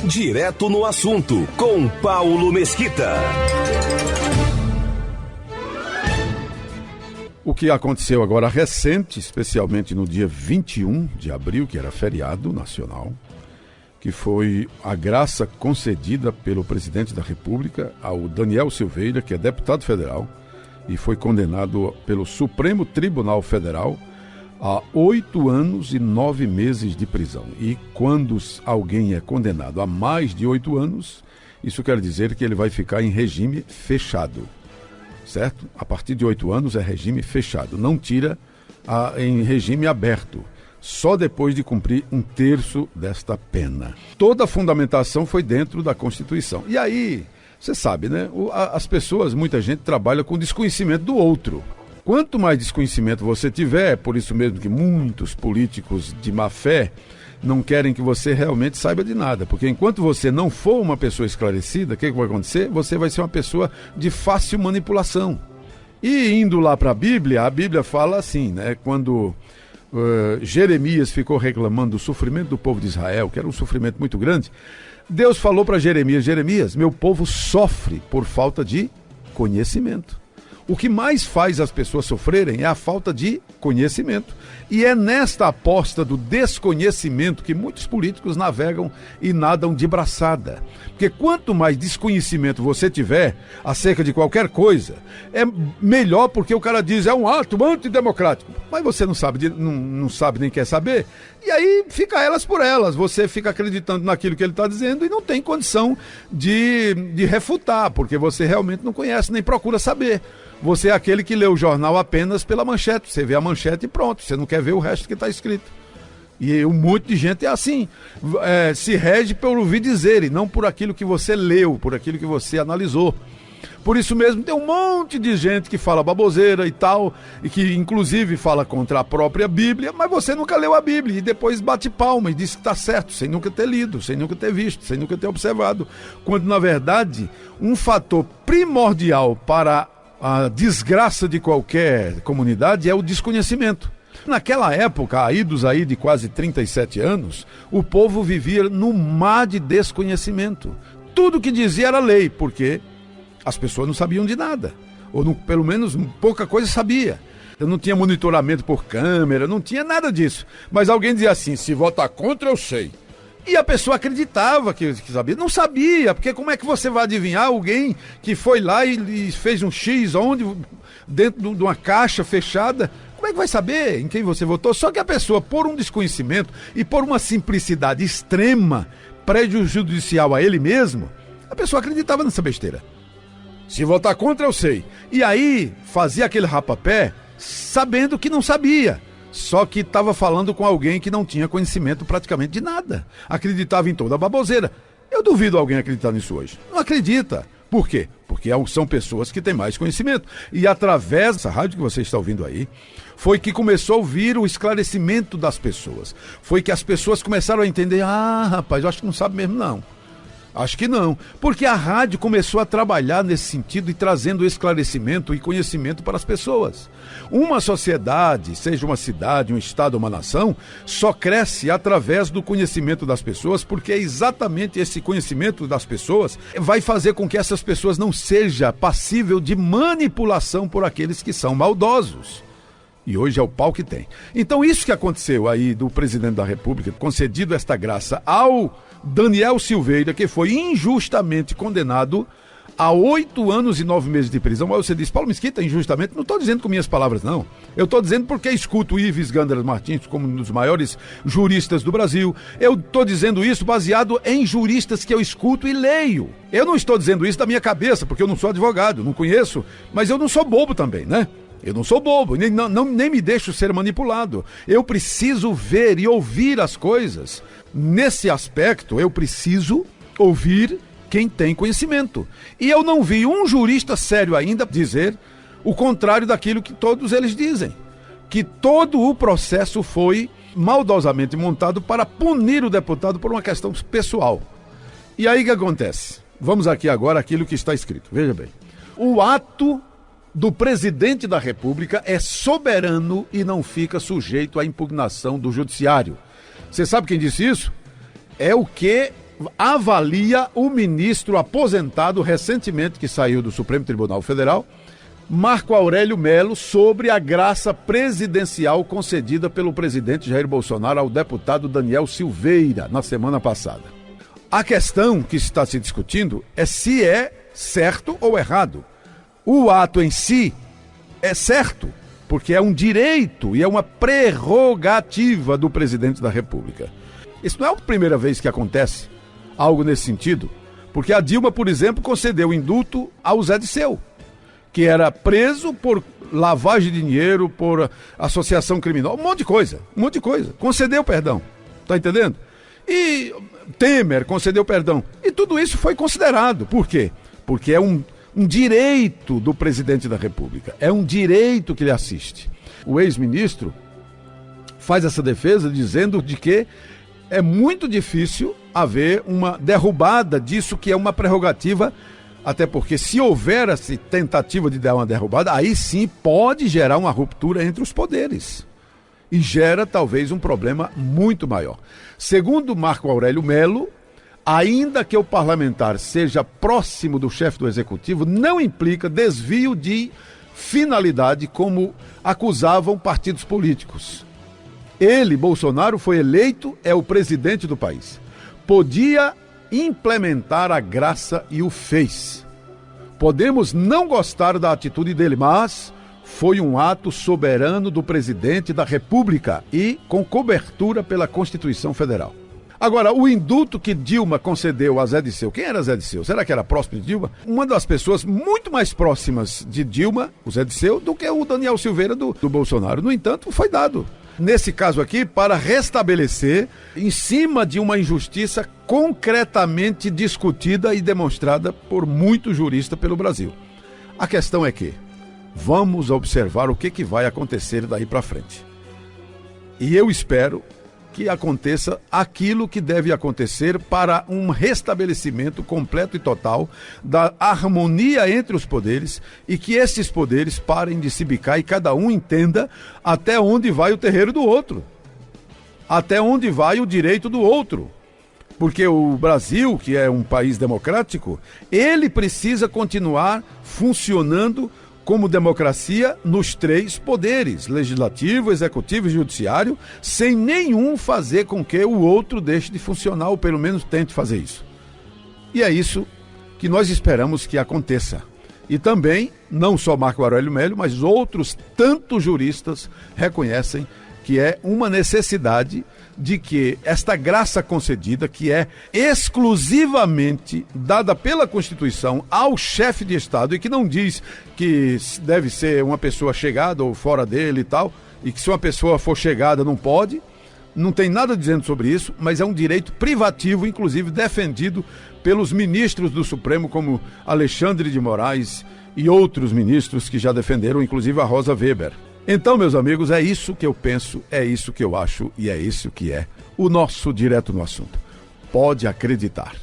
Direto no assunto, com Paulo Mesquita. O que aconteceu agora recente, especialmente no dia 21 de abril, que era feriado nacional, que foi a graça concedida pelo presidente da República ao Daniel Silveira, que é deputado federal, e foi condenado pelo Supremo Tribunal Federal a 8 anos e 9 meses de prisão. E quando alguém é condenado a mais de 8 anos, isso quer dizer que ele vai ficar em regime fechado, certo? A partir de 8 anos é regime fechado, não tira em regime aberto, só depois de cumprir 1/3 desta pena. Toda a fundamentação foi dentro da Constituição. E aí, você sabe, né? As pessoas, muita gente trabalha com desconhecimento do outro. Quanto mais desconhecimento você tiver, é por isso mesmo que muitos políticos de má fé não querem que você realmente saiba de nada, porque enquanto você não for uma pessoa esclarecida, o que vai acontecer? Você vai ser uma pessoa de fácil manipulação. E indo lá para a Bíblia fala assim, né? Quando Jeremias ficou reclamando do sofrimento do povo de Israel, que era um sofrimento muito grande, Deus falou para Jeremias: Jeremias, meu povo sofre por falta de conhecimento. O que mais faz as pessoas sofrerem é a falta de conhecimento. E é nesta aposta do desconhecimento que muitos políticos navegam e nadam de braçada. Porque quanto mais desconhecimento você tiver acerca de qualquer coisa, é melhor, porque o cara diz, é um ato antidemocrático. Mas você não sabe, não sabe nem quer saber. E aí fica elas por elas. Você fica acreditando naquilo que ele está dizendo e não tem condição de refutar, porque você realmente não conhece nem procura saber. Você é aquele que lê o jornal apenas pela manchete. Você vê a manchete e pronto. Você não quer ver o resto que está escrito. E um monte de gente é assim. Se rege pelo ouvir dizer e não por aquilo que você leu, por aquilo que você analisou. Por isso mesmo tem um monte de gente que fala baboseira e tal, e que inclusive fala contra a própria Bíblia, mas você nunca leu a Bíblia e depois bate palma e diz que está certo, sem nunca ter lido, sem nunca ter visto, sem nunca ter observado. Quando na verdade um fator primordial para a desgraça de qualquer comunidade é o desconhecimento. Naquela época, idos aí de quase 37 anos, o povo vivia no mar de desconhecimento. Tudo que dizia era lei, porque as pessoas não sabiam de nada, ou não, pelo menos pouca coisa sabia. Não tinha monitoramento por câmera, não tinha nada disso. Mas alguém dizia assim, se votar contra eu sei. E a pessoa acreditava que sabia. Não sabia, porque como é que você vai adivinhar alguém que foi lá e fez um X dentro de uma caixa fechada? Como é que vai saber em quem você votou? Só que a pessoa, por um desconhecimento e por uma simplicidade extrema, prejudicial a ele mesmo, a pessoa acreditava nessa besteira. Se votar contra eu sei. E aí fazia aquele rapapé sabendo que não sabia. Só que estava falando com alguém que não tinha conhecimento praticamente de nada. Acreditava em toda a baboseira. Eu duvido alguém acreditar nisso hoje. Não acredita. Por quê? Porque são pessoas que têm mais conhecimento. E através dessa rádio que você está ouvindo aí, foi que começou a vir o esclarecimento das pessoas. Foi que as pessoas começaram a entender, rapaz, eu acho que não sabe mesmo não. Acho que não, porque a rádio começou a trabalhar nesse sentido e trazendo esclarecimento e conhecimento para as pessoas. Uma sociedade, seja uma cidade, um estado, uma nação, só cresce através do conhecimento das pessoas, porque é exatamente esse conhecimento das pessoas vai fazer com que essas pessoas não seja passível de manipulação por aqueles que são maldosos. E hoje é o pau que tem. Então isso que aconteceu aí do presidente da República, concedido esta graça ao Daniel Silveira, que foi injustamente condenado a 8 anos e 9 meses de prisão. Mas você diz, Paulo Mesquita, injustamente? Não estou dizendo com minhas palavras, não. Eu estou dizendo porque escuto o Ives Gandras Martins como um dos maiores juristas do Brasil. Eu estou dizendo isso baseado em juristas que eu escuto e leio. Eu não estou dizendo isso da minha cabeça, porque eu não sou advogado, não conheço, mas eu não sou bobo também, né? Eu não sou bobo, nem me deixo ser manipulado. Eu preciso ver e ouvir as coisas. Nesse aspecto, eu preciso ouvir quem tem conhecimento. E eu não vi um jurista sério ainda dizer o contrário daquilo que todos eles dizem. Que todo o processo foi maldosamente montado para punir o deputado por uma questão pessoal. E aí o que acontece? Vamos aqui agora aquilo que está escrito. Veja bem. O ato do presidente da República é soberano e não fica sujeito à impugnação do judiciário. Você sabe quem disse isso? É o que avalia o ministro aposentado recentemente que saiu do Supremo Tribunal Federal, Marco Aurélio Melo, sobre a graça presidencial concedida pelo presidente Jair Bolsonaro ao deputado Daniel Silveira na semana passada. A questão que está se discutindo é se é certo ou errado. O ato em si é certo, porque é um direito e é uma prerrogativa do presidente da República. Isso não é a primeira vez que acontece algo nesse sentido, porque a Dilma, por exemplo, concedeu indulto ao Zé Disseu, que era preso por lavagem de dinheiro, por associação criminosa, um monte de coisa. Concedeu perdão, tá entendendo? E Temer concedeu perdão. E tudo isso foi considerado. Por quê? Porque é um direito do presidente da República. É um direito que lhe assiste. O ex-ministro faz essa defesa dizendo de que é muito difícil haver uma derrubada disso que é uma prerrogativa, até porque se houver essa tentativa de dar uma derrubada, aí sim pode gerar uma ruptura entre os poderes. E gera talvez um problema muito maior. Segundo Marco Aurélio Melo, ainda que o parlamentar seja próximo do chefe do executivo, não implica desvio de finalidade como acusavam partidos políticos. Ele, Bolsonaro, foi eleito, é o presidente do país. Podia implementar a graça e o fez. Podemos não gostar da atitude dele, mas foi um ato soberano do presidente da República e com cobertura pela Constituição Federal. Agora, o indulto que Dilma concedeu a Zé Disseu, quem era Zé Disseu? Será que era próximo de Dilma? Uma das pessoas muito mais próximas de Dilma, o Zé Disseu, do que o Daniel Silveira do Bolsonaro. No entanto, foi dado. Nesse caso aqui, para restabelecer, em cima de uma injustiça concretamente discutida e demonstrada por muitos juristas pelo Brasil. A questão é que vamos observar o que vai acontecer daí para frente. E eu espero que aconteça aquilo que deve acontecer para um restabelecimento completo e total da harmonia entre os poderes e que esses poderes parem de se bicar e cada um entenda até onde vai o terreiro do outro, até onde vai o direito do outro. Porque o Brasil, que é um país democrático, ele precisa continuar funcionando como democracia nos três poderes, legislativo, executivo e judiciário, sem nenhum fazer com que o outro deixe de funcionar, ou pelo menos tente fazer isso. E é isso que nós esperamos que aconteça. E também, não só Marco Aurélio Melo, mas outros tantos juristas reconhecem que é uma necessidade de que esta graça concedida, que é exclusivamente dada pela Constituição ao chefe de Estado e que não diz que deve ser uma pessoa chegada ou fora dele e tal, e que se uma pessoa for chegada não pode, não tem nada dizendo sobre isso, mas é um direito privativo, inclusive defendido pelos ministros do Supremo, como Alexandre de Moraes e outros ministros que já defenderam, inclusive a Rosa Weber. Então, meus amigos, é isso que eu penso, é isso que eu acho e é isso que é o nosso Direto no Assunto. Pode acreditar.